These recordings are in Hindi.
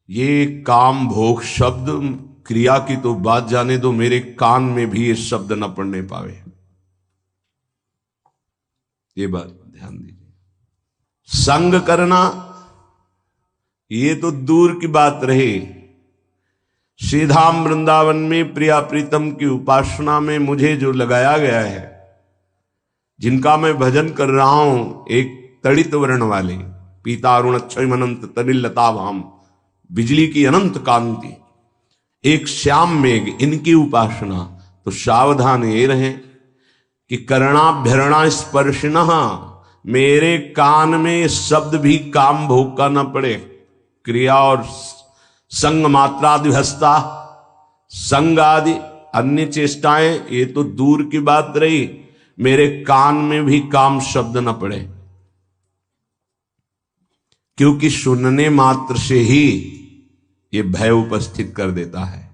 ये काम भोग शब्द क्रिया की तो बात जाने दो, मेरे कान में भी ये शब्द न पड़ने पावे। ये बात ध्यान दीजिए। संग करना ये तो दूर की बात रही, श्रीधाम वृंदावन में प्रिया प्रीतम की उपासना में मुझे जो लगाया गया है, जिनका मैं भजन कर रहा हूं, एक तड़ित वर्ण वाले पीतारुण अक्षयमनंत तनिल लताभाम, बिजली की अनंत कांति, एक श्याम मेघ, इनकी उपासना, तो सावधान ये रहे कि करणाभ्यरणा स्पर्शिनः, मेरे कान में शब्द भी काम भोग का न पड़े। क्रिया और संग मात्रादिहस्ता, संग आदि अन्य चेष्टाएं ये तो दूर की बात रही, मेरे कान में भी काम शब्द न पड़े, क्योंकि सुनने मात्र से ही ये भय उपस्थित कर देता है।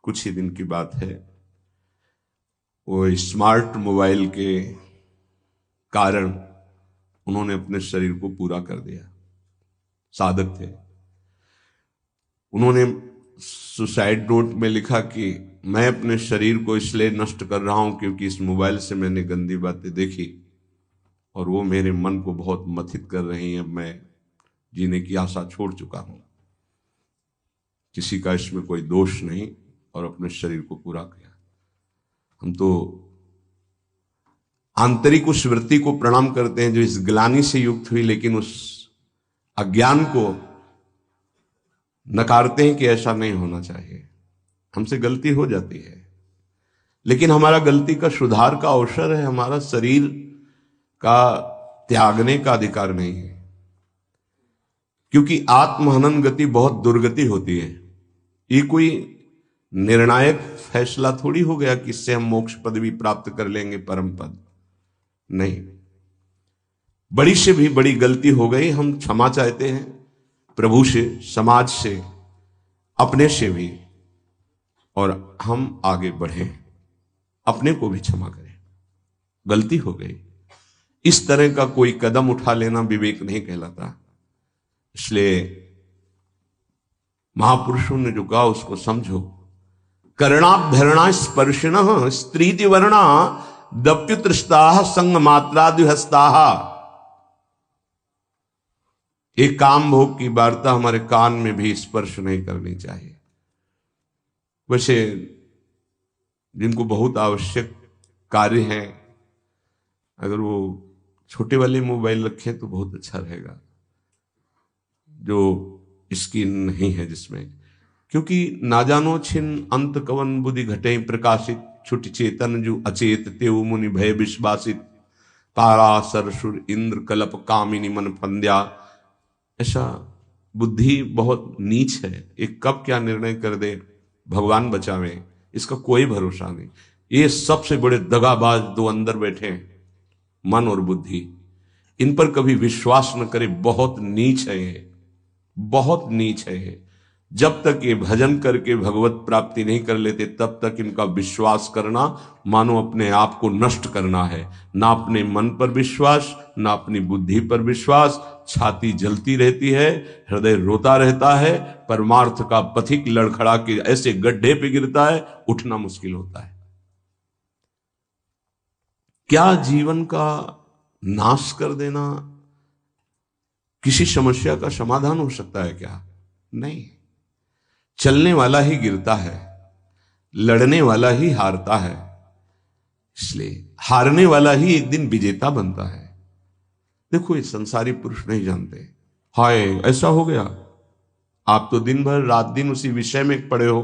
कुछ ही दिन की बात है, वो स्मार्ट मोबाइल के कारण उन्होंने अपने शरीर को पूरा कर दिया। साधक थे, उन्होंने सुसाइड नोट में लिखा कि मैं अपने शरीर को इसलिए नष्ट कर रहा हूं क्योंकि इस मोबाइल से मैंने गंदी बातें देखी और वो मेरे मन को बहुत मथित कर रही हैं। मैं जीने की आशा छोड़ चुका हूं, किसी का इसमें कोई दोष नहीं, और अपने शरीर को पूरा किया। हम तो आंतरिक उस वृत्ति को प्रणाम करते हैं जो इस ग्लानि से युक्त हुई, लेकिन उस अज्ञान को नकारते हैं कि ऐसा नहीं होना चाहिए। हमसे गलती हो जाती है, लेकिन हमारा गलती का सुधार का अवसर है, हमारा शरीर का त्यागने का अधिकार नहीं है, क्योंकि आत्महनन गति बहुत दुर्गति होती है। ये कोई निर्णायक फैसला थोड़ी हो गया कि इससे हम मोक्ष पदवी प्राप्त कर लेंगे, परम पद नहीं। बड़ी से भी बड़ी गलती हो गई, हम क्षमा चाहते हैं प्रभु से, समाज से, अपने से भी, और हम आगे बढ़ें, अपने को भी क्षमा करें। गलती हो गई, इस तरह का कोई कदम उठा लेना विवेक नहीं कहलाता। इसलिए महापुरुषों ने जो कहा उसको समझो। करणाभ्यरणा स्पर्शिनः स्त्रीति वर्णा दप्युतृष्टाः संग मात्रादिहस्ताः। एक काम भोग की वार्ता हमारे कान में भी स्पर्श नहीं करनी चाहिए। वैसे जिनको बहुत आवश्यक कार्य है, अगर वो छोटे वाले मोबाइल रखें तो बहुत अच्छा रहेगा, जो स्क्रीन नहीं है जिसमें, क्योंकि ना जानो छिन अंत कवन बुद्धि घटे प्रकाशित, छुट चेतन जो अचेत तेव मुनि भय विश्वासित, तारा सरसुर इंद्र कलप कामिनी मन फंद्या। ऐसा बुद्धि बहुत नीच है, एक कब क्या निर्णय कर दे, भगवान बचावे, इसका कोई भरोसा नहीं। ये सबसे बड़े दगाबाज दो अंदर बैठे हैं, मन और बुद्धि, इन पर कभी विश्वास न करे। बहुत नीच है ये, बहुत नीच है ये। जब तक ये भजन करके भगवत प्राप्ति नहीं कर लेते, तब तक इनका विश्वास करना मानो अपने आप को नष्ट करना है। ना अपने मन पर विश्वास, ना अपनी बुद्धि पर विश्वास। छाती जलती रहती है, हृदय रोता रहता है, परमार्थ का पथिक लड़खड़ा के ऐसे गड्ढे पे गिरता है, उठना मुश्किल होता है। क्या जीवन का नाश कर देना किसी समस्या का समाधान हो सकता है क्या? नहीं। चलने वाला ही गिरता है, लड़ने वाला ही हारता है, इसलिए हारने वाला ही एक दिन विजेता बनता है। देखो, ये संसारी पुरुष नहीं जानते, हाय ऐसा हो गया। आप तो दिन भर रात दिन उसी विषय में पड़े हो।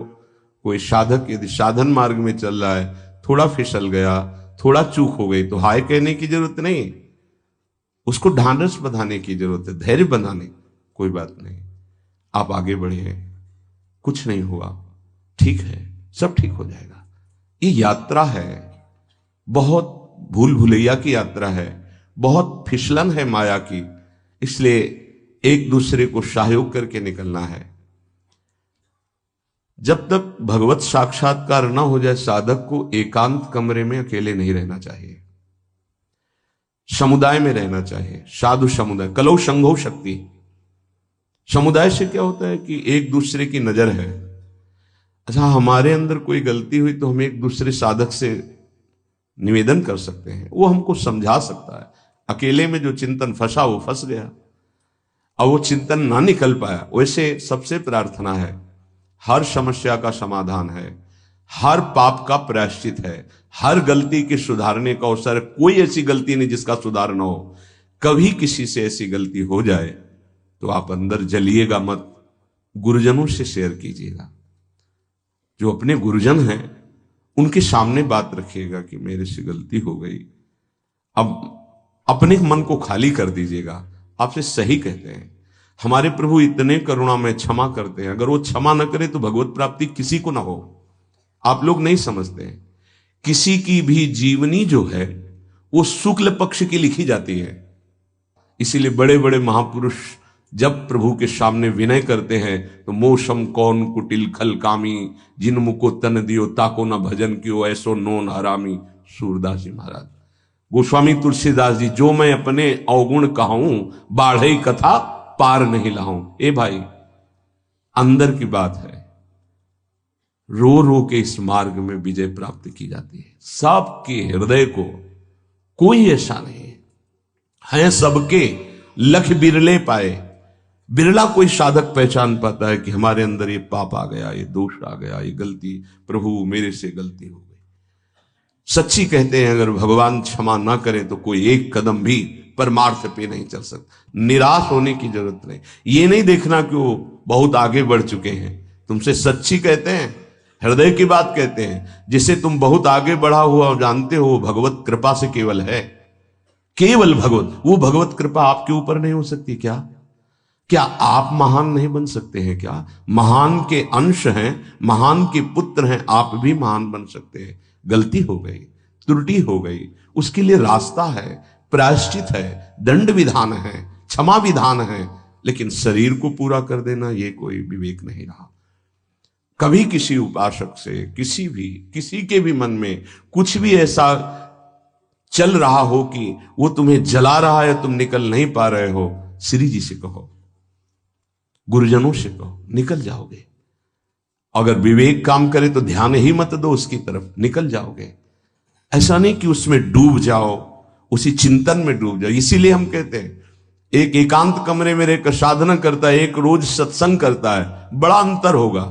कोई साधक यदि साधन मार्ग में चल रहा है, थोड़ा फिसल गया, थोड़ा चूक हो गई, तो हाय कहने की जरूरत नहीं, उसको ढांढस बंधाने की जरूरत है, धैर्य बंधाने। कोई बात नहीं, आप आगे बढ़िए, कुछ नहीं हुआ, ठीक है, सब ठीक हो जाएगा। ये यात्रा है, बहुत भूल भुलैया की यात्रा है, बहुत फिसलन है माया की, इसलिए एक दूसरे को सहयोग करके निकलना है। जब तक भगवत साक्षात्कार न हो जाए, साधक को एकांत कमरे में अकेले नहीं रहना चाहिए, समुदाय में रहना चाहिए। साधु समुदाय, कलौ संघो शक्ति। समुदाय से क्या होता है कि एक दूसरे की नजर है। अच्छा, हमारे अंदर कोई गलती हुई तो हम एक दूसरे साधक से निवेदन कर सकते हैं, वो हमको समझा सकता है। अकेले में जो चिंतन फंसा वो फंस गया, अब वो चिंतन ना निकल पाया। वैसे सबसे प्रार्थना है, हर समस्या का समाधान है, हर पाप का प्रायश्चित है, हर गलती के सुधारने का अवसर है। कोई ऐसी गलती नहीं जिसका सुधार ना हो। कभी किसी से ऐसी गलती हो जाए तो आप अंदर जलिएगा मत, गुरुजनों से शेयर कीजिएगा। जो अपने गुरुजन हैं उनके सामने बात रखिएगा कि मेरे से गलती हो गई। अब अपने मन को खाली कर दीजिएगा। आपसे सही कहते हैं, हमारे प्रभु इतने करुणा में क्षमा करते हैं, अगर वो क्षमा न करे तो भगवत प्राप्ति किसी को ना हो। आप लोग नहीं समझते हैं, किसी की भी जीवनी जो है वो शुक्ल पक्ष की लिखी जाती है। इसीलिए बड़े बड़े महापुरुष जब प्रभु के सामने विनय करते हैं तो मोशम कौन कुटिल खल कामी, जिन मुको तन दियो ताको न भजन कियो, ऐसो नोन हरामी। सूरदास जी महाराज, गोस्वामी तुलसीदास जी, जो मैं अपने अवगुण कहूं, बाढ़ई कथा पार नहीं लाऊं। ए भाई, अंदर की बात है, रो रो के इस मार्ग में विजय प्राप्त की जाती है। सबके हृदय को कोई ऐसा नहीं है, सबके लख बिरले पाए। बिरला कोई साधक पहचान पाता है कि हमारे अंदर ये पाप आ गया, ये दोष आ गया, ये गलती, प्रभु मेरे से गलती हो गई। सच्ची कहते हैं, अगर भगवान क्षमा ना करें तो कोई एक कदम भी परमार्थ पे नहीं चल सकता। निराश होने की जरूरत नहीं, ये नहीं देखना कि वो बहुत आगे बढ़ चुके हैं। तुमसे सच्ची कहते हैं, हृदय की बात कहते हैं, जिसे तुम बहुत आगे बढ़ा हुआ जानते हो, भगवत कृपा से केवल है, केवल भगवत। वो भगवत कृपा आपके ऊपर नहीं हो सकती क्या? क्या आप महान नहीं बन सकते हैं क्या? महान के अंश हैं, महान के पुत्र हैं, आप भी महान बन सकते हैं। गलती हो गई, त्रुटि हो गई, उसके लिए रास्ता है, प्रायश्चित है, दंड विधान है, क्षमा विधान है, लेकिन शरीर को पूरा कर देना ये कोई विवेक नहीं रहा। कभी किसी उपासक से, किसी के भी मन में कुछ भी ऐसा चल रहा हो कि वो तुम्हें जला रहा है, तुम निकल नहीं पा रहे हो, श्री जी से कहो, गुरुजनों से कहो, निकल जाओगे। अगर विवेक काम करे तो ध्यान ही मत दो उसकी तरफ, निकल जाओगे। ऐसा नहीं कि उसमें डूब जाओ, उसी चिंतन में डूब जाओ। इसीलिए हम कहते हैं, एक एकांत कमरे में रहकर साधना करता है, एक रोज सत्संग करता है, बड़ा अंतर होगा,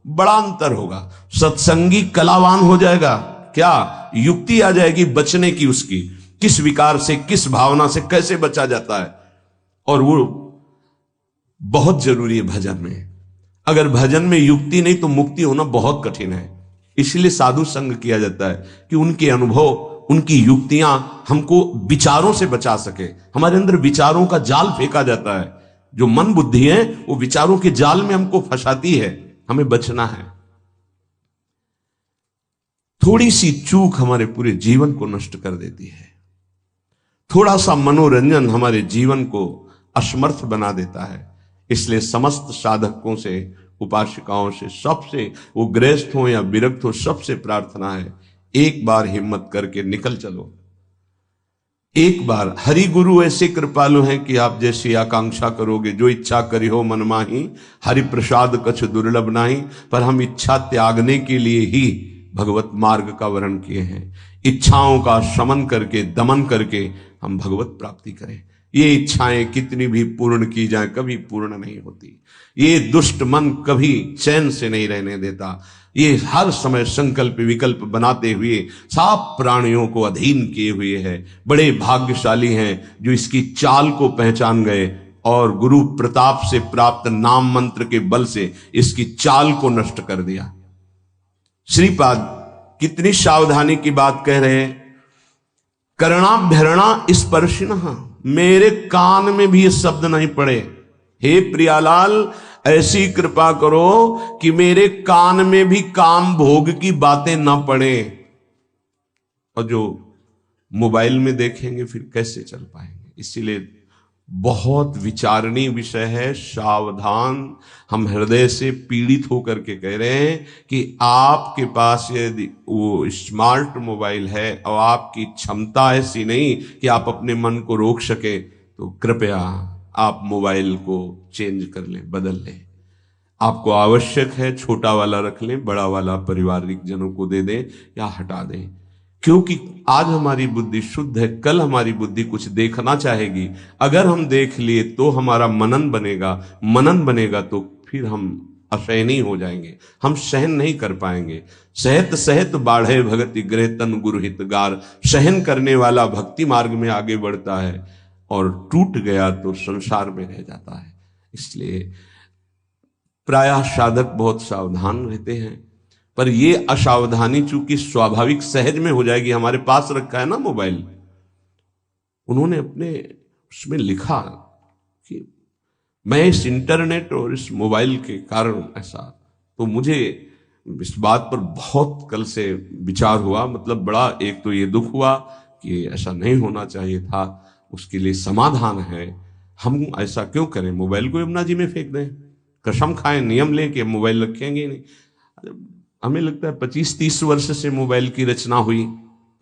बड़ा अंतर होगा। सत्संगी कलावान हो जाएगा, क्या युक्ति आ जाएगी बचने की, उसकी किस विकार से, किस भावना से कैसे बचा जाता है। और वो बहुत जरूरी है भजन में। अगर भजन में युक्ति नहीं तो मुक्ति होना बहुत कठिन है। इसलिए साधु संग किया जाता है कि उनके अनुभव, उनकी युक्तियां हमको विचारों से बचा सके। हमारे अंदर विचारों का जाल फेंका जाता है, जो मन बुद्धि है वो विचारों के जाल में हमको फंसाती है, हमें बचना है। थोड़ी सी चूक हमारे पूरे जीवन को नष्ट कर देती है, थोड़ा सा मनोरंजन हमारे जीवन को असमर्थ बना देता है। इसलिए समस्त साधकों से, उपासिकाओं से, सबसे, वो गृहस्थ हो या विरक्त हो, सबसे प्रार्थना है, एक बार हिम्मत करके निकल चलो। एक बार हरि गुरु ऐसे कृपालु हैं कि आप जैसी आकांक्षा करोगे, जो इच्छा करी हो मन माही, हरि प्रसाद कछ दुर्लभ नाही। पर हम इच्छा त्यागने के लिए ही भगवत मार्ग का वर्ण किए हैं। इच्छाओं का शमन करके, दमन करके हम भगवत प्राप्ति करें। ये इच्छाएं कितनी भी पूर्ण की जाए कभी पूर्ण नहीं होती। ये दुष्ट मन कभी चैन से नहीं रहने देता। ये हर समय संकल्प विकल्प बनाते हुए सब प्राणियों को अधीन किए हुए है। बड़े भाग्यशाली हैं जो इसकी चाल को पहचान गए और गुरु प्रताप से प्राप्त नाम मंत्र के बल से इसकी चाल को नष्ट कर दिया। श्रीपाद कितनी सावधानी की बात कह रहे हैं, करणाभ्यरणा स्पर्शिनः, मेरे कान में भी ये शब्द नहीं पड़े। हे प्रियालाल, ऐसी कृपा करो कि मेरे कान में भी काम भोग की बातें ना पड़े। और जो मोबाइल में देखेंगे फिर कैसे चल पाएंगे। इसीलिए बहुत विचारणीय विषय है, सावधान। हम हृदय से पीड़ित होकर के कह रहे हैं कि आपके पास यदि वो स्मार्ट मोबाइल है और आपकी क्षमता ऐसी नहीं कि आप अपने मन को रोक सके, तो कृपया आप मोबाइल को चेंज कर लें, बदल लें। आपको आवश्यक है छोटा वाला रख लें, बड़ा वाला परिवारिक जनों को दे दें या हटा दें। क्योंकि आज हमारी बुद्धि शुद्ध है, कल हमारी बुद्धि कुछ देखना चाहेगी। अगर हम देख लिए तो हमारा मनन बनेगा, मनन बनेगा तो फिर हम असहनीय हो जाएंगे, हम सहन नहीं कर पाएंगे। सहत सहत बाढ़े भगति गृह तन गुरु हितगार। सहन करने वाला भक्ति मार्ग में आगे बढ़ता है और टूट गया तो संसार में रह जाता है। इसलिए प्रायः साधक बहुत सावधान रहते हैं, पर ये असावधानी चूंकि स्वाभाविक सहज में हो जाएगी। हमारे पास रखा है ना मोबाइल, उन्होंने अपने उसमें लिखा कि मैं इस इंटरनेट और इस मोबाइल के कारण ऐसा, तो मुझे इस बात पर बहुत कल से विचार हुआ। मतलब बड़ा एक तो ये दुख हुआ कि ऐसा नहीं होना चाहिए था, उसके लिए समाधान है। हम ऐसा क्यों करें, मोबाइल को यमुना जी में फेंक दें, कसम खाएं, नियम लें कि मोबाइल रखेंगे नहीं। हमें लगता है 25-30 वर्ष से मोबाइल की रचना हुई,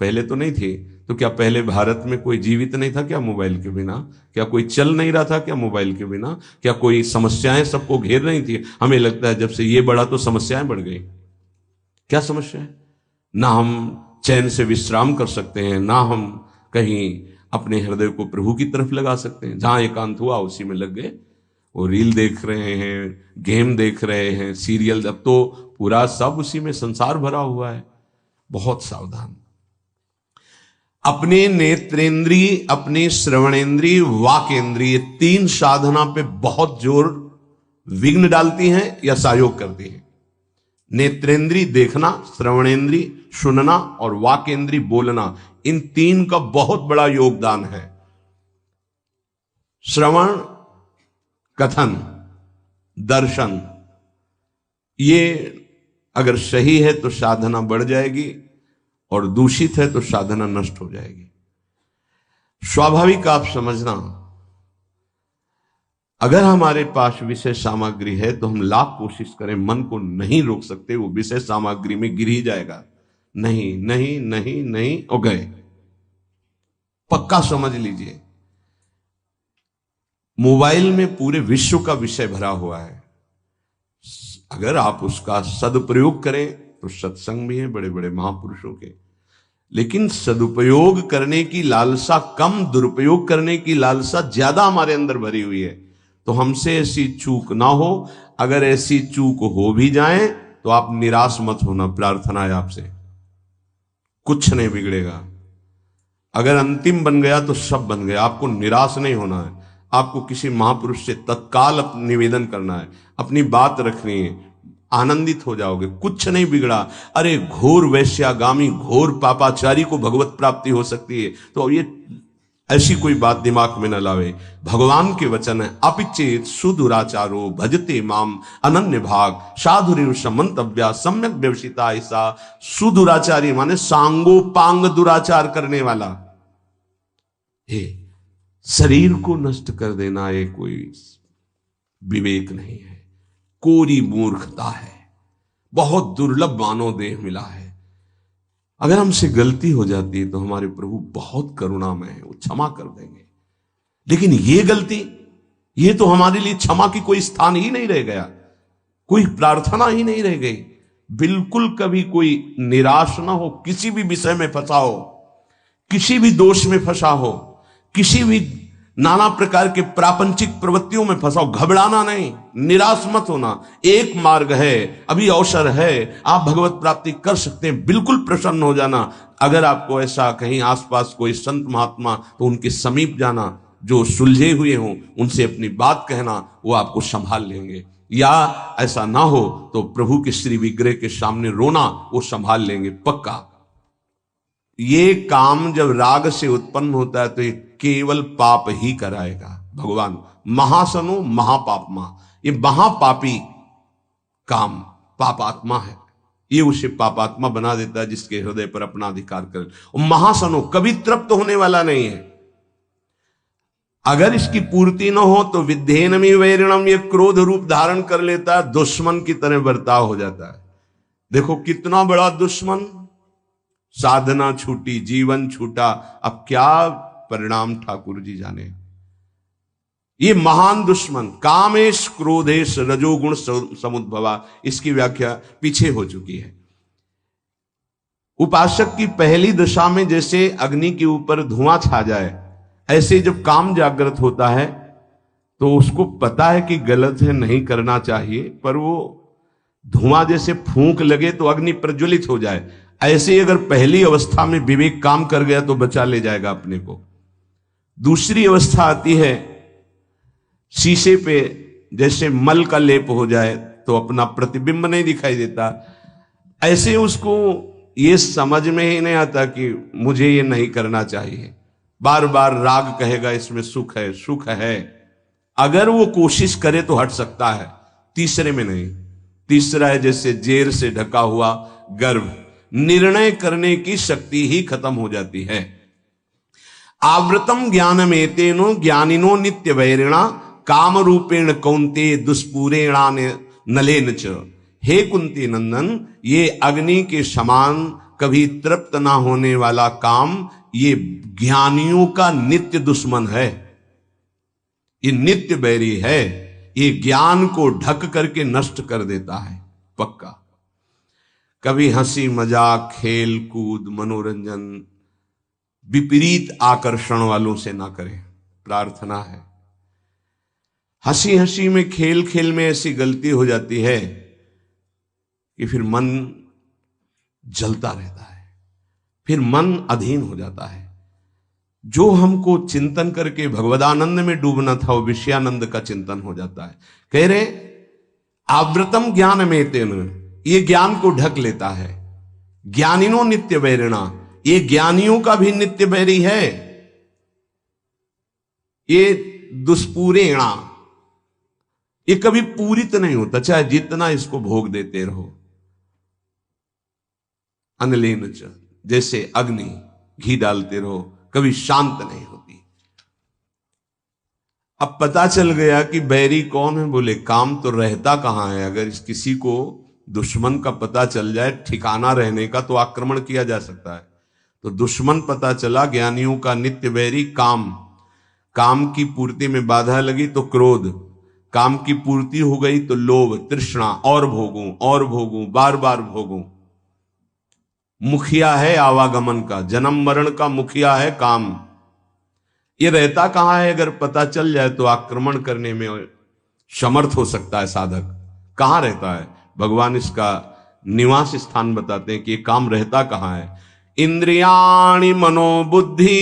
पहले तो नहीं थी। तो क्या पहले भारत में कोई जीवित नहीं था क्या मोबाइल के बिना? क्या कोई चल नहीं रहा था क्या मोबाइल के बिना? क्या कोई समस्याएं सबको घेर रही थी? हमें लगता है जब से ये बढ़ा तो समस्याएं बढ़ गई। क्या समस्या है? ना हम चैन से विश्राम कर सकते हैं, ना हम कहीं अपने हृदय को प्रभु की तरफ लगा सकते हैं। जहां एकांत हुआ उसी में लग गए, वो रील देख रहे हैं, गेम देख रहे हैं, सीरियल, अब तो पूरा सब उसी में संसार भरा हुआ है। बहुत सावधान। अपने नेत्रेंद्रिय, अपने श्रवणेंद्रिय, वाकेंद्रिय, तीन साधना पे बहुत जोर विघ्न डालती हैं या सहयोग करती हैं। नेत्रेंद्रिय देखना, श्रवणेंद्रिय सुनना और वाकेंद्रिय बोलना, इन तीन का बहुत बड़ा योगदान है। श्रवण, कथन, दर्शन, ये अगर सही है तो साधना बढ़ जाएगी और दूषित है तो साधना नष्ट हो जाएगी। स्वाभाविक आप समझना, अगर हमारे पास विषय सामग्री है तो हम लाख कोशिश करें मन को नहीं रोक सकते, वो विषय सामग्री में गिर ही जाएगा। नहीं नहीं नहीं नहीं हो गए, पक्का समझ लीजिए। मोबाइल में पूरे विश्व का विषय भरा हुआ है। अगर आप उसका सदुपयोग करें तो सत्संग भी है बड़े बड़े महापुरुषों के, लेकिन सदुपयोग करने की लालसा कम, दुरुपयोग करने की लालसा ज्यादा हमारे अंदर भरी हुई है। तो हमसे ऐसी चूक ना हो। अगर ऐसी चूक हो भी जाए तो आप निराश मत होना, प्रार्थना है आपसे, कुछ नहीं बिगड़ेगा। अगर अंतिम बन गया तो सब बन गया, आपको निराश नहीं होना है। आपको किसी महापुरुष से तत्काल निवेदन करना है, अपनी बात रखनी है, आनंदित हो जाओगे, कुछ नहीं बिगड़ा। अरे घोर वैश्यागामी, घोर पापाचारी को भगवत प्राप्ति हो सकती है, तो ये ऐसी कोई बात दिमाग में न लावे। भगवान के वचन है, अपिचेत सुदुराचारो भजते माम अनन्य भाग साधुरेव समंतव्या सम्यक व्यवसिता। ऐसा सुदुराचारी माने सांगोपांग दुराचार करने वाला। हे, शरीर को नष्ट कर देना ये कोई विवेक नहीं है, कोरी मूर्खता है। बहुत दुर्लभ मानव देह मिला है। अगर हमसे गलती हो जाती है तो हमारे प्रभु बहुत करुणामय है, वो क्षमा कर देंगे। लेकिन ये गलती, ये तो हमारे लिए क्षमा की कोई स्थान ही नहीं रह गया, कोई प्रार्थना ही नहीं रह गई। बिल्कुल कभी कोई निराश ना हो, किसी भी विषय में फंसा हो, किसी भी दोष में फंसा हो, किसी भी नाना प्रकार के प्रापंचिक प्रवृत्तियों में फंसाओ, घबराना नहीं, निराश मत होना। एक मार्ग है, अभी अवसर है, आप भगवत प्राप्ति कर सकते हैं, बिल्कुल प्रसन्न हो जाना। अगर आपको ऐसा कहीं आसपास कोई संत महात्मा, तो उनके समीप जाना, जो सुलझे हुए हों उनसे अपनी बात कहना, वो आपको संभाल लेंगे। या ऐसा ना हो तो प्रभु के श्री विग्रह के सामने रोना, वो संभाल लेंगे पक्का। ये काम जब राग से उत्पन्न होता है तो ये केवल पाप ही कराएगा। भगवान महासनो महापापमा, ये महापापी काम पापात्मा है, ये उसे पापात्मा बना देता है जिसके हृदय पर अपना अधिकार करे। और महासनो कभी तृप्त होने वाला नहीं है। अगर इसकी पूर्ति न हो तो विद्धेनमी वैरिणम, ये क्रोध रूप धारण कर लेता है, दुश्मन की तरह बर्ताव हो जाता है। देखो कितना बड़ा दुश्मन। साधना छूटी, जीवन छूटा, अब क्या परिणाम ठाकुर जी जाने। ये महान दुश्मन कामेश क्रोधेश रजोगुण समुद्भवा, इसकी व्याख्या पीछे हो चुकी है। उपासक की पहली दशा में जैसे अग्नि के ऊपर धुआं छा जाए, ऐसे जब काम जागृत होता है तो उसको पता है कि गलत है, नहीं करना चाहिए, पर वो धुआं जैसे फूंक लगे तो अग्नि प्रज्वलित हो जाए, ऐसे ही अगर पहली अवस्था में विवेक काम कर गया तो बचा ले जाएगा अपने को। दूसरी अवस्था आती है, शीशे पे जैसे मल का लेप हो जाए तो अपना प्रतिबिंब नहीं दिखाई देता, ऐसे उसको ये समझ में ही नहीं आता कि मुझे ये नहीं करना चाहिए। बार बार राग कहेगा इसमें सुख है, सुख है, अगर वो कोशिश करे तो हट सकता है, तीसरे में नहीं। तीसरा है जैसे जेर से ढका हुआ गर्भ, निर्णय करने की शक्ति ही खत्म हो जाती है। आवृतम ज्ञानमेतेनो ज्ञानिनो नित्य वैरिणा काम रूपेण कौन्ते दुष्पूरेणा नलेन च। हे कुंती नंदन, ये अग्नि के समान कभी तृप्त ना होने वाला काम ये ज्ञानियों का नित्य दुश्मन है, ये नित्य बैरी है, ये ज्ञान को ढक करके नष्ट कर देता है पक्का। कभी हंसी मजाक खेल कूद मनोरंजन विपरीत आकर्षण वालों से ना करें, प्रार्थना है। हंसी हंसी में खेल खेल में ऐसी गलती हो जाती है कि फिर मन जलता रहता है, फिर मन अधीन हो जाता है। जो हमको चिंतन करके भगवदानंद में डूबना था वो विषयानंद का चिंतन हो जाता है। कह रहे आवृतम ज्ञान में तेन, ये ज्ञान को ढक लेता है। ज्ञानिनो नित्य वैरिणा, ये ज्ञानियों का भी नित्य वैरी है। ये दुष्पूरेणा, ये कभी पूरित नहीं होता, चाहे जितना इसको भोग देते रहो। अनलेन च, जैसे अग्नि घी डालते रहो, कभी शांत नहीं होती। अब पता चल गया कि बैरी कौन है, बोले काम तो रहता कहां है। अगर किसी को दुश्मन का पता चल जाए ठिकाना रहने का तो आक्रमण किया जा सकता है। तो दुश्मन पता चला ज्ञानियों का नित्य बैरी काम। काम की पूर्ति में बाधा लगी तो क्रोध, काम की पूर्ति हो गई तो लोभ तृष्णा, और भोगूं बार बार भोगूं। मुखिया है आवागमन का, जन्म मरण का मुखिया है काम। ये रहता कहां है अगर पता चल जाए तो आक्रमण करने में समर्थ हो सकता है साधक। कहां रहता है भगवान इसका निवास स्थान बताते हैं कि ये काम रहता कहां है। इंद्रियाणि मनोबुद्धि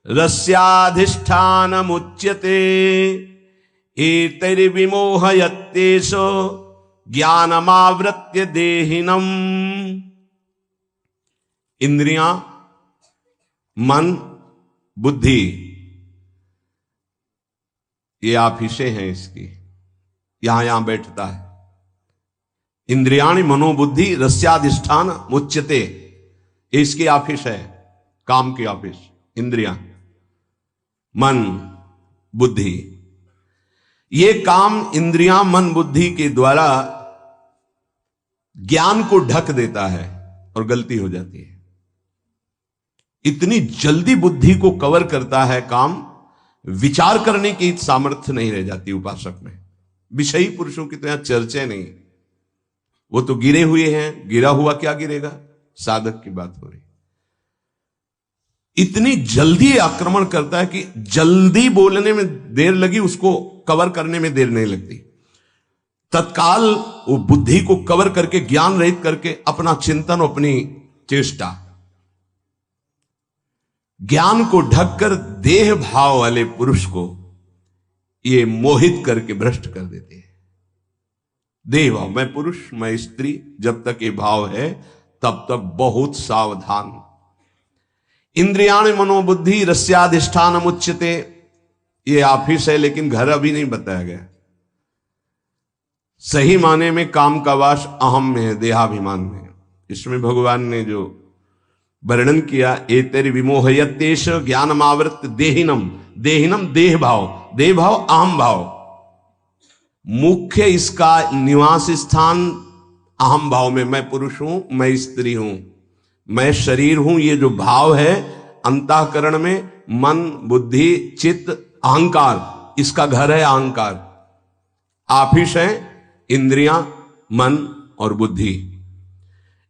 रस्याधिष्ठान मुच्यते एतैर्विमोहयत्येषो ज्ञानमावृत्य देहिनम। इंद्रियां, मन, बुद्धि, ये आफिसे हैं इसकी, यहां बैठता है। इंद्रियाणि मनोबुद्धि रस्याधिष्ठान मुच्यते, ये इसकी आफिस है, काम की आफिस। इंद्रियां, मन, बुद्धि, ये काम इंद्रियां मन बुद्धि के द्वारा ज्ञान को ढक देता है और गलती हो जाती है। इतनी जल्दी बुद्धि को कवर करता है काम, विचार करने की सामर्थ्य नहीं रह जाती उपासक में। विषयी पुरुषों की तो यहां चर्चा नहीं, वो तो गिरे हुए हैं, गिरा हुआ क्या गिरेगा, साधक की बात हो रही। इतनी जल्दी आक्रमण करता है कि जल्दी बोलने में देर लगी, उसको कवर करने में देर नहीं लगती। तत्काल वो बुद्धि को कवर करके ज्ञान रहित करके अपना चिंतन, अपनी चेष्टा, ज्ञान को ढककर देह भाव वाले पुरुष को ये मोहित करके भ्रष्ट कर देते हैं। देह भाव, मैं पुरुष मैं स्त्री, जब तक ये भाव है तब तक बहुत सावधान। इंद्रियाणि मनोबुद्धि रस्याधिष्ठान मुच्यते, ये ऑफिस है लेकिन घर अभी नहीं बताया गया। सही माने में काम का वास अहम में है, देहाभिमान में। इसमें भगवान ने जो वर्णन किया, एतैर् विमोहयत्येष ज्ञानमावृत्य देहिनम, देहिनम देह भाव, देह भाव अहम भाव। मुख्य इसका निवास स्थान अहम भाव में, मैं पुरुष हूं, मैं स्त्री हूं, मैं शरीर हूं, ये जो भाव है अंतःकरण में, मन बुद्धि चित्त अहंकार, इसका घर है अहंकार। ऑफिस है इंद्रियां, मन और बुद्धि।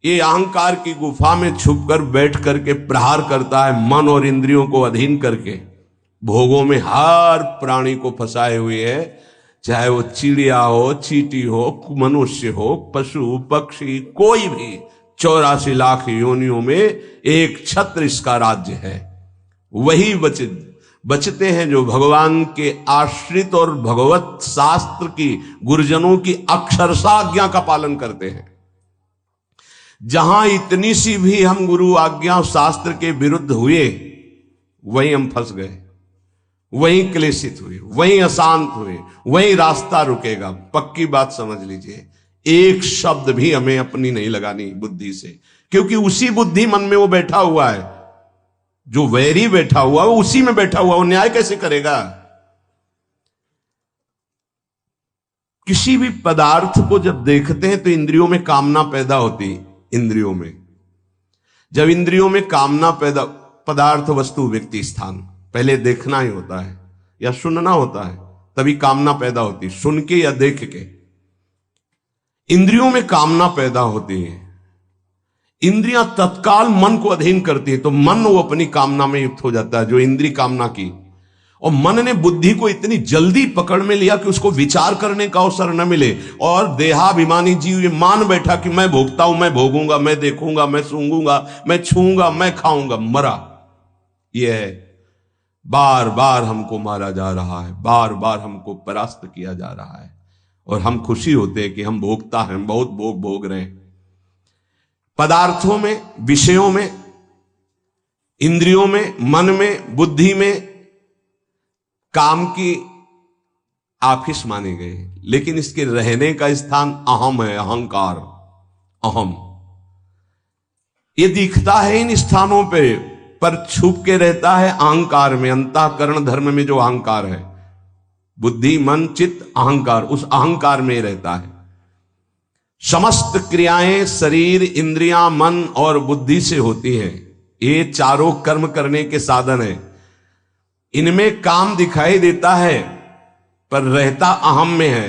ये अहंकार की गुफा में छुपकर बैठ करके प्रहार करता है, मन और इंद्रियों को अधीन करके भोगों में हर प्राणी को फंसाए हुए है, चाहे वो चिड़िया हो, चींटी हो, मनुष्य हो, पशु पक्षी, कोई भी 84 लाख योनियों में एक छत्र इसका राज्य है। वही बचते हैं जो भगवान के आश्रित और भगवत शास्त्र की, गुरुजनों की अक्षरशः आज्ञा का पालन करते हैं। जहां इतनी सी भी हम गुरु आज्ञा शास्त्र के विरुद्ध हुए, वहीं हम फंस गए, वहीं क्लेशित हुए, वहीं अशांत हुए, वहीं रास्ता रुकेगा। पक्की बात समझ लीजिए, एक शब्द भी हमें अपनी नहीं लगानी बुद्धि से, क्योंकि उसी बुद्धि मन में वो बैठा हुआ है, जो वैरी बैठा हुआ वो उसी में बैठा हुआ, वो न्याय कैसे करेगा। किसी भी पदार्थ को जब देखते हैं तो इंद्रियों में कामना पैदा होती। इंद्रियों में जब इंद्रियों में कामना पैदा, पदार्थ वस्तु व्यक्ति स्थान पहले देखना ही होता है या सुनना होता है, तभी कामना पैदा होती, सुन के या देख के। इंद्रियों में कामना पैदा होती है, इंद्रियां तत्काल मन को अधीन करती है, तो मन वो अपनी कामना में युक्त हो जाता है, जो इंद्री कामना की। और मन ने बुद्धि को इतनी जल्दी पकड़ में लिया कि उसको विचार करने का अवसर न मिले, और देहाभिमानी जीव ये मान बैठा कि मैं भोगता हूं, मैं भोगूंगा, मैं देखूंगा, मैं सूंघूंगा, मैं छूंगा, मैं खाऊंगा। मरा। यह है बार बार हमको मारा जा रहा है, बार बार हमको परास्त किया जा रहा है, और हम खुशी होते हैं कि हम भोगता हैं, बहुत भोग रहे हैं। पदार्थों में, विषयों में, इंद्रियों में, मन में, बुद्धि में काम की ऑफिस माने गए, लेकिन इसके रहने का स्थान अहम है, अहंकार, अहम। ये दिखता है इन स्थानों पे, पर छुप के रहता है अहंकार में, अंतःकरण धर्म में जो अहंकार है, बुद्धि, मन, चित्त, अहंकार, उस अहंकार में रहता है। समस्त क्रियाएं शरीर, इंद्रियां, मन और बुद्धि से होती हैं। ये चारों कर्म करने के साधन है। इनमें काम दिखाई देता है पर रहता अहम में है,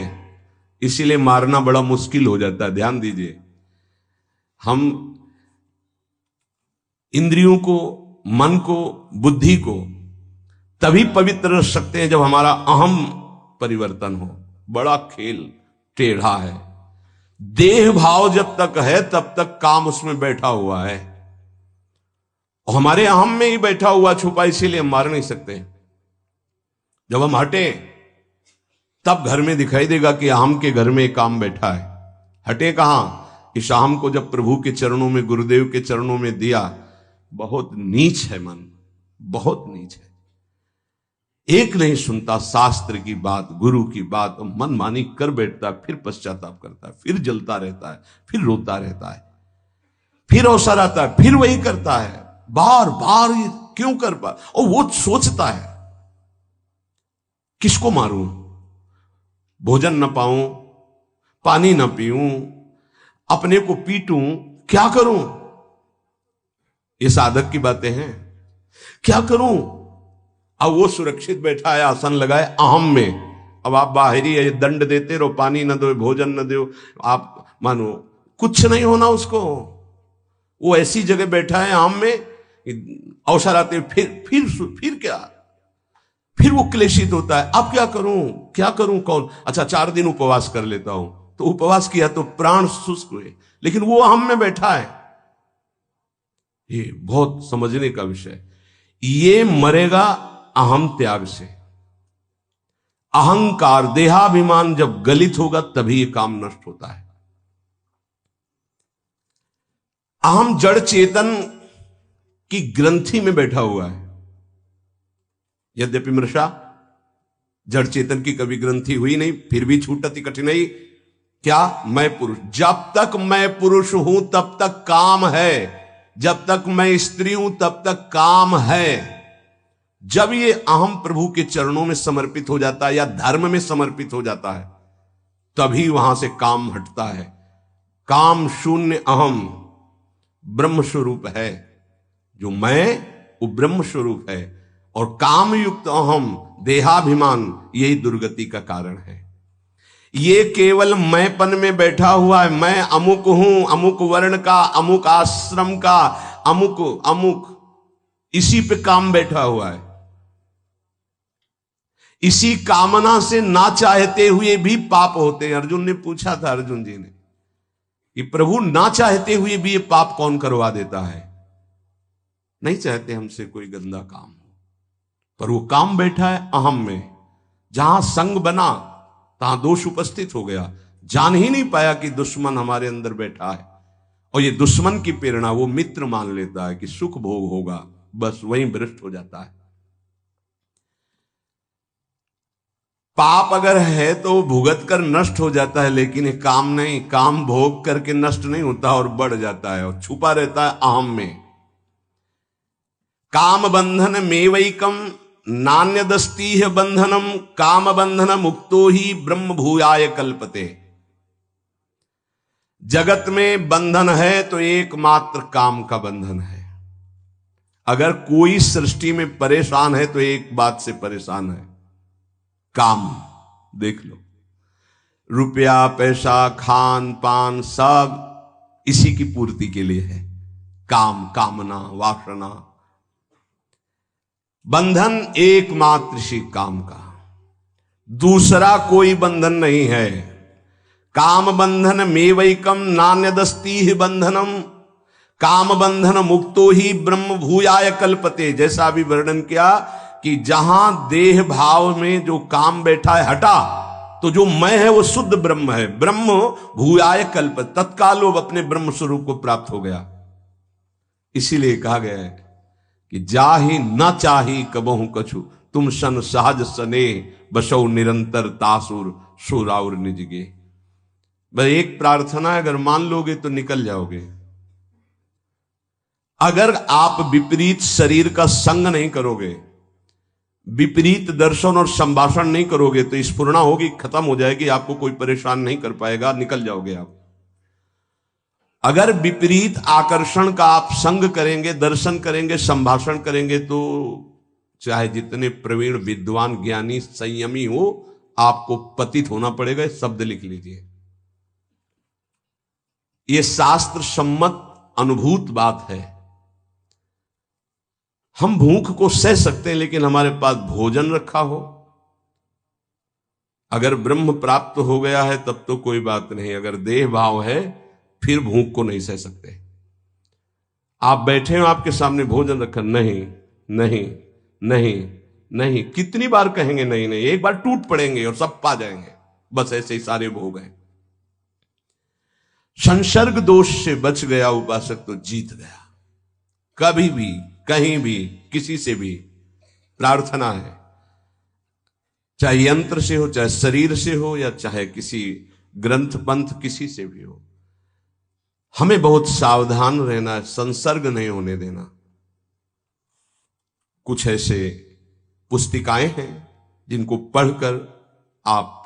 इसीलिए मारना बड़ा मुश्किल हो जाता है। ध्यान दीजिए, हम इंद्रियों को, मन को, बुद्धि को तभी पवित्र रख सकते हैं जब हमारा अहम परिवर्तन हो। बड़ा खेल टेढ़ा है। देह भाव जब तक है तब तक काम उसमें बैठा हुआ है, और हमारे अहम में ही बैठा हुआ छुपा, इसीलिए हम मार नहीं सकते। जब हम हटे तब घर में दिखाई देगा कि अहम के घर में काम बैठा है। हटे कहां? इस अहम को जब प्रभु के चरणों में, गुरुदेव के चरणों में दिया। बहुत नीच है मन, बहुत नीच है। एक नहीं सुनता शास्त्र की बात, गुरु की बात, मन मानी कर बैठता है, फिर पश्चाताप करता है, फिर जलता रहता है, फिर रोता रहता है, फिर अवसर आता है, फिर वही करता है, बार बार। क्यों कर पा? और वो सोचता है किसको मारूं, भोजन न पाऊं, पानी न पीऊं, अपने को पीटूं, क्या करूं? ये साधक की बातें हैं। क्या करूं? अब वो सुरक्षित बैठा है, आसन लगाए अहम में। अब आप बाहरी है, दंड देते रहो, पानी न दो, भोजन न दो, आप मानो कुछ नहीं होना उसको। वो ऐसी जगह बैठा है अहम में, अवसर आते फिर क्या, फिर वो क्लेशित होता है। अब क्या करूं, क्या करूं, कौन? अच्छा 4 दिन उपवास कर लेता हूं। तो उपवास किया तो प्राण शुष्क हुए, लेकिन वो अहम में बैठा है। ये बहुत समझने का विषय। ये मरेगा अहम त्याग से। अहंकार, देहाभिमान जब गलित होगा तभी ये काम नष्ट होता है। अहम जड़ चेतन की ग्रंथि में बैठा हुआ है। यद्यपि मृषा जड़ चेतन की कभी ग्रंथि हुई नहीं, फिर भी छूटती कठिनाई। क्या? मैं पुरुष। जब तक मैं पुरुष हूं तब तक काम है, जब तक मैं स्त्री हूं तब तक काम है। जब ये अहम प्रभु के चरणों में समर्पित हो जाता है या धर्म में समर्पित हो जाता है, तभी वहां से काम हटता है। काम शून्य अहम ब्रह्म स्वरूप है। जो मैं, वो ब्रह्म स्वरूप है। और काम युक्त अहम, देहाभिमान, यही दुर्गति का कारण है। ये केवल मैंपन में बैठा हुआ है, मैं अमुक हूं, अमुक वर्ण का, अमुक आश्रम का, अमुक अमुक, इसी पे काम बैठा हुआ है। इसी कामना से ना चाहते हुए भी पाप होते हैं। अर्जुन ने पूछा था, अर्जुन जी ने, कि प्रभु ना चाहते हुए भी ये पाप कौन करवा देता है? नहीं चाहते हमसे कोई गंदा काम हो, पर वो काम बैठा है अहम में। जहां संग बना तहां दोष उपस्थित हो गया। जान ही नहीं पाया कि दुश्मन हमारे अंदर बैठा है, और ये दुश्मन की प्रेरणा वो मित्र मान लेता है कि सुख भोग होगा, बस वहीं भ्रष्ट हो जाता है। पाप अगर है तो भुगत कर नष्ट हो जाता है, लेकिन ये काम नहीं, काम भोग करके नष्ट नहीं होता और बढ़ जाता है और छुपा रहता है अहम में। काम बंधन मेवैकम नान्यदस्तीह बंधनम, काम बंधन मुक्तो ही ब्रह्म भूयाय कल्पते। जगत में बंधन है तो एकमात्र काम का बंधन है। अगर कोई सृष्टि में परेशान है तो एक बात से परेशान है, काम। देख लो, रुपया पैसा खान पान सब इसी की पूर्ति के लिए है। काम, कामना, वासना, बंधन एकमात्र इसी काम का, दूसरा कोई बंधन नहीं है। काम बंधन मेवैकम नान्यदस्तीह बंधनम, काम बंधन मुक्तो ही ब्रह्म भूयाय कल्पते। जैसा अभी वर्णन किया कि जहां देह भाव में जो काम बैठा है हटा, तो जो मैं है वो शुद्ध ब्रह्म है। ब्रह्म भूयाय कल्प, तत्काल वो अपने ब्रह्म स्वरूप को प्राप्त हो गया। इसीलिए कहा गया है कि जाहि न चाही कबहु कछु, तुम सन सहज सने बसौ निरंतर तासुर सुराउर निजगे। बस एक प्रार्थना, अगर मान लोगे तो निकल जाओगे। अगर आप विपरीत शरीर का संग नहीं करोगे, विपरीत दर्शन और संभाषण नहीं करोगे, तो स्फुरणा होगी, खत्म हो जाएगी, आपको कोई परेशान नहीं कर पाएगा, निकल जाओगे आप। अगर विपरीत आकर्षण का आप संग करेंगे, दर्शन करेंगे, संभाषण करेंगे, तो चाहे जितने प्रवीण विद्वान ज्ञानी संयमी हो, आपको पतित होना पड़ेगा। शब्द लिख लीजिए, यह शास्त्र सम्मत अनुभूत बात है। हम भूख को सह सकते हैं, लेकिन हमारे पास भोजन रखा हो, अगर ब्रह्म प्राप्त हो गया है तब तो कोई बात नहीं। अगर देह भाव है फिर भूख को नहीं सह सकते। आप बैठे हो, आपके सामने भोजन रखा, नहीं नहीं नहीं नहीं, कितनी बार कहेंगे नहीं नहीं? एक बार टूट पड़ेंगे और सब पा जाएंगे। बस ऐसे ही सारे भोग हैं। संसर्ग दोष से बच गया उपासक तो जीत गया। कभी भी, कहीं भी, किसी से भी प्रार्थना है, चाहे यंत्र से हो, चाहे शरीर से हो, या चाहे किसी ग्रंथ पंथ किसी से भी हो, हमें बहुत सावधान रहना है, संसर्ग नहीं होने देना। कुछ ऐसे पुस्तिकाएं हैं जिनको पढ़कर आप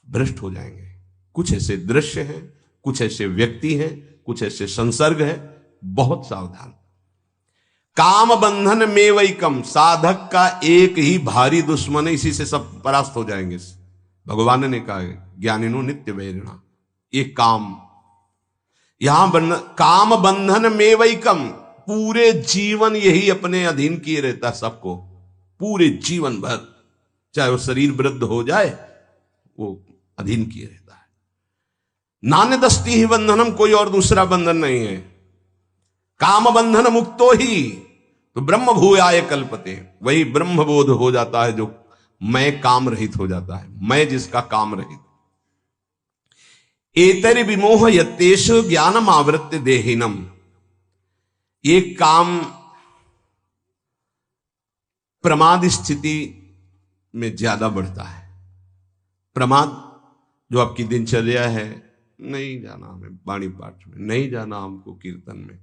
भ्रष्ट हो जाएंगे। कुछ ऐसे दृश्य हैं, कुछ ऐसे व्यक्ति हैं, कुछ ऐसे संसर्ग है, बहुत सावधान। काम बंधन में वैकम, साधक का एक ही भारी दुश्मन है, इसी से सब परास्त हो जाएंगे। भगवान ने कहा है, ज्ञानिनो नित्य वैरिणा, ये काम। यहां काम बंधन में वैकम, पूरे जीवन यही अपने अधीन किए रहता है सबको, पूरे जीवन भर, चाहे वो शरीर वृद्ध हो जाए, वो अधीन किए रहता है। नान्यदस्ति ही बंधनम, कोई और दूसरा बंधन नहीं है। काम बंधन मुक्तो ही तो ब्रह्म भूयाय कल्पते, वही ब्रह्म बोध हो जाता है जो मैं काम रहित हो जाता है, मैं जिसका काम रहित। एतरि विमोह यतेश ज्ञानम आवृत्ति देहिनम, ये काम प्रमाद स्थिति में ज्यादा बढ़ता है। प्रमाद जो आपकी दिनचर्या है, नहीं जाना हमें वाणी पाठ में, नहीं जाना हमको कीर्तन में,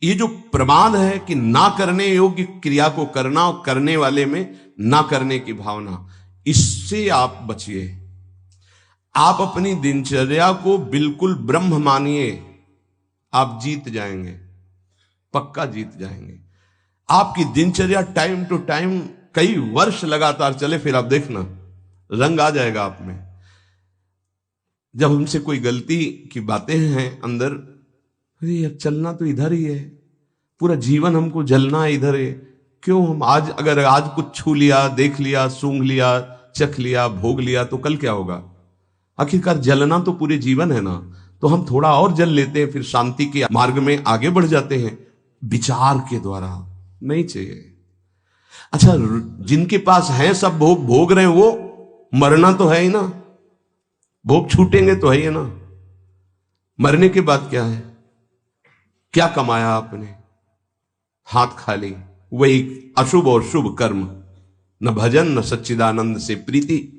ये जो प्रमाद है कि ना करने योग्य क्रिया को करना और करने वाले में ना करने की भावना, इससे आप बचिए। आप अपनी दिनचर्या को बिल्कुल ब्रह्म मानिए, आप जीत जाएंगे, पक्का जीत जाएंगे। आपकी दिनचर्या टाइम टू टाइम कई वर्ष लगातार चले, फिर आप देखना रंग आ जाएगा आप में। जब हमसे कोई गलती की बातें हैं अंदर, अरे अब चलना तो इधर ही है, पूरा जीवन हमको जलना इधर है, क्यों हम आज अगर आज कुछ छू लिया, देख लिया, सूंघ लिया, चख लिया, भोग लिया, तो कल क्या होगा? आखिरकार जलना तो पूरे जीवन है ना। तो हम थोड़ा और जल लेते हैं, फिर शांति के मार्ग में आगे बढ़ जाते हैं विचार के द्वारा। नहीं चाहिए। अच्छा, जिनके पास है सब भोग भोग रहे हैं, वो मरना तो है ही ना, भोग छूटेंगे तो है ही ना। मरने के बाद क्या है? क्या कमाया आपने? हाथ खाली, वही अशुभ और शुभ कर्म, न भजन न सच्चिदानंद से प्रीति।